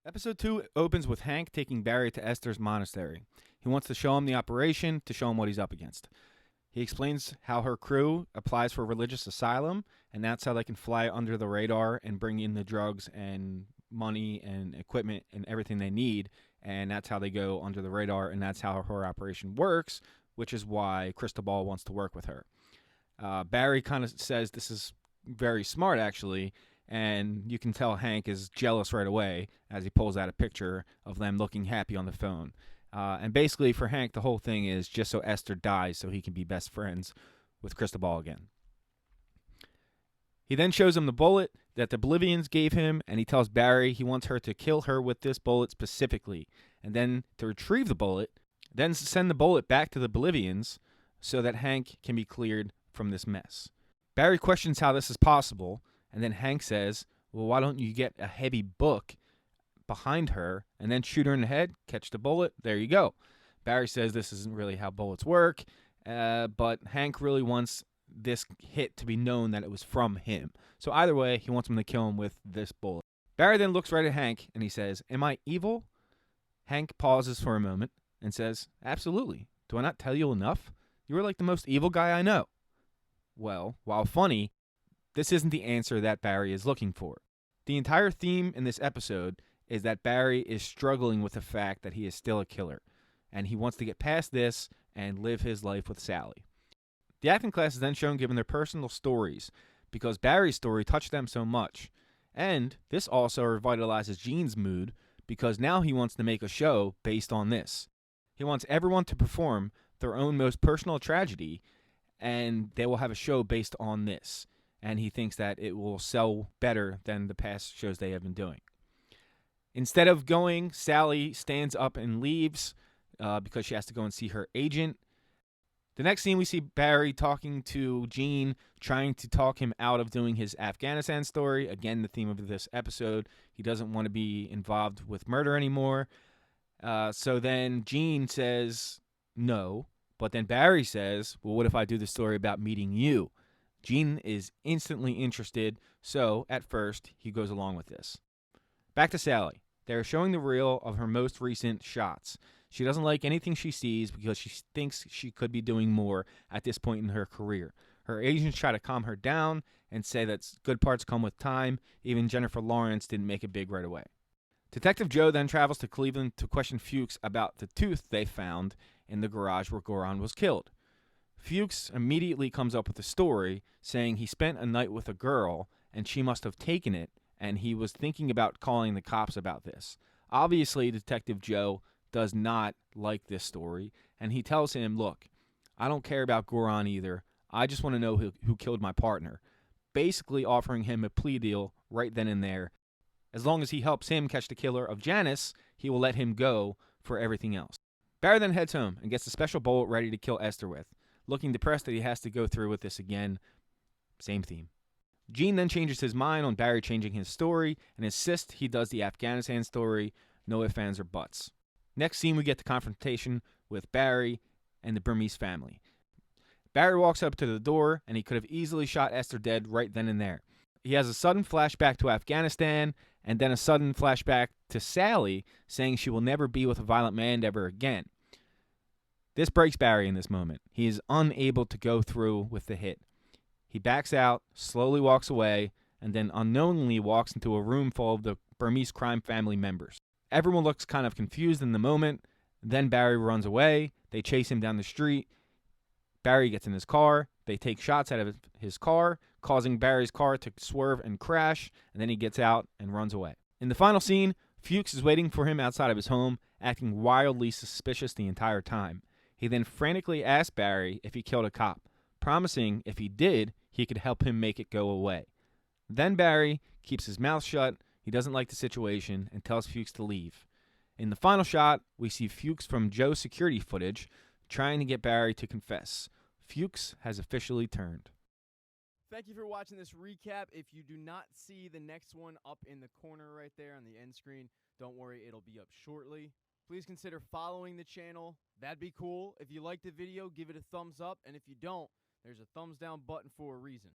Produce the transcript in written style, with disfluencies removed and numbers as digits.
Episode 2 opens with Hank taking Barry to Esther's monastery. He wants to show him the operation to show him what he's up against. He explains how her crew applies for a religious asylum, and that's how they can fly under the radar and bring in the drugs and money and equipment and everything they need, and that's how they go under the radar, and that's how her operation works, which is why Cristobal wants to work with her. Barry kind of says this is very smart, actually, and you can tell Hank is jealous right away as he pulls out a picture of them looking happy on the phone. And basically for Hank, the whole thing is just so Esther dies so he can be best friends with Cristobal again. He then shows him the bullet that the Bolivians gave him, and he tells Barry he wants her to kill her with this bullet specifically, and then to retrieve the bullet, then send the bullet back to the Bolivians so that Hank can be cleared from this mess. Barry questions how this is possible, and then Hank says, well, why don't you get a heavy book behind her and then shoot her in the head, catch the bullet, there you go. Barry says this isn't really how bullets work, but Hank really wants this hit to be known that it was from him. So either way, he wants him to kill him with this bullet. Barry then looks right at Hank and he says, am I evil? Hank pauses for a moment and says, absolutely. Do I not tell you enough? You are like the most evil guy I know. Well, while funny, this isn't the answer that Barry is looking for. The entire theme in this episode is that Barry is struggling with the fact that he is still a killer, and he wants to get past this and live his life with Sally. The acting class is then shown giving their personal stories, because Barry's story touched them so much, and this also revitalizes Gene's mood, because now he wants to make a show based on this. He wants everyone to perform their own most personal tragedy, and they will have a show based on this, and he thinks that it will sell better than the past shows they have been doing. Instead of going, Sally stands up and leaves because she has to go and see her agent. The next scene, we see Barry talking to Gene, trying to talk him out of doing his Afghanistan story. Again, the theme of this episode. He doesn't want to be involved with murder anymore. So then Gene says no, but then Barry says, well, what if I do the story about meeting you? Gene is instantly interested, so at first he goes along with this. Back to Sally. They are showing the reel of her most recent shots. She doesn't like anything she sees because she thinks she could be doing more at this point in her career. Her agents try to calm her down and say that good parts come with time. Even Jennifer Lawrence didn't make it big right away. Detective Joe then travels to Cleveland to question Fuchs about the tooth they found in the garage where Goran was killed. Fuchs immediately comes up with a story saying he spent a night with a girl and she must have taken it, and he was thinking about calling the cops about this. Obviously, Detective Joe does not like this story, and he tells him, look, I don't care about Goran either. I just want to know who killed my partner. Basically offering him a plea deal right then and there. As long as he helps him catch the killer of Janice, he will let him go for everything else. Barry then heads home and gets a special bullet ready to kill Esther with. Looking depressed that he has to go through with this again. Same theme. Gene then changes his mind on Barry changing his story and insists he does the Afghanistan story, no ifs, ands, or buts. Next scene, we get the confrontation with Barry and the Burmese family. Barry walks up to the door, and he could have easily shot Esther dead right then and there. He has a sudden flashback to Afghanistan, and then a sudden flashback to Sally, saying she will never be with a violent man ever again. This breaks Barry in this moment. He is unable to go through with the hit. He backs out, slowly walks away, and then unknowingly walks into a room full of the Burmese crime family members. Everyone looks kind of confused in the moment. Then Barry runs away. They chase him down the street. Barry gets in his car. They take shots out of his car, causing Barry's car to swerve and crash, and then he gets out and runs away. In the final scene, Fuchs is waiting for him outside of his home, acting wildly suspicious the entire time. He then frantically asks Barry if he killed a cop, promising if he did, he could help him make it go away. Then Barry keeps his mouth shut. He doesn't like the situation and tells Fuchs to leave. In the final shot, we see Fuchs from Joe's security footage trying to get Barry to confess. Fuchs has officially turned. Thank you for watching this recap. If you do not see the next one up in the corner right there on the end screen, don't worry, it'll be up shortly. Please consider following the channel. That'd be cool. If you liked the video, give it a thumbs up. And if you don't, there's a thumbs down button for a reason.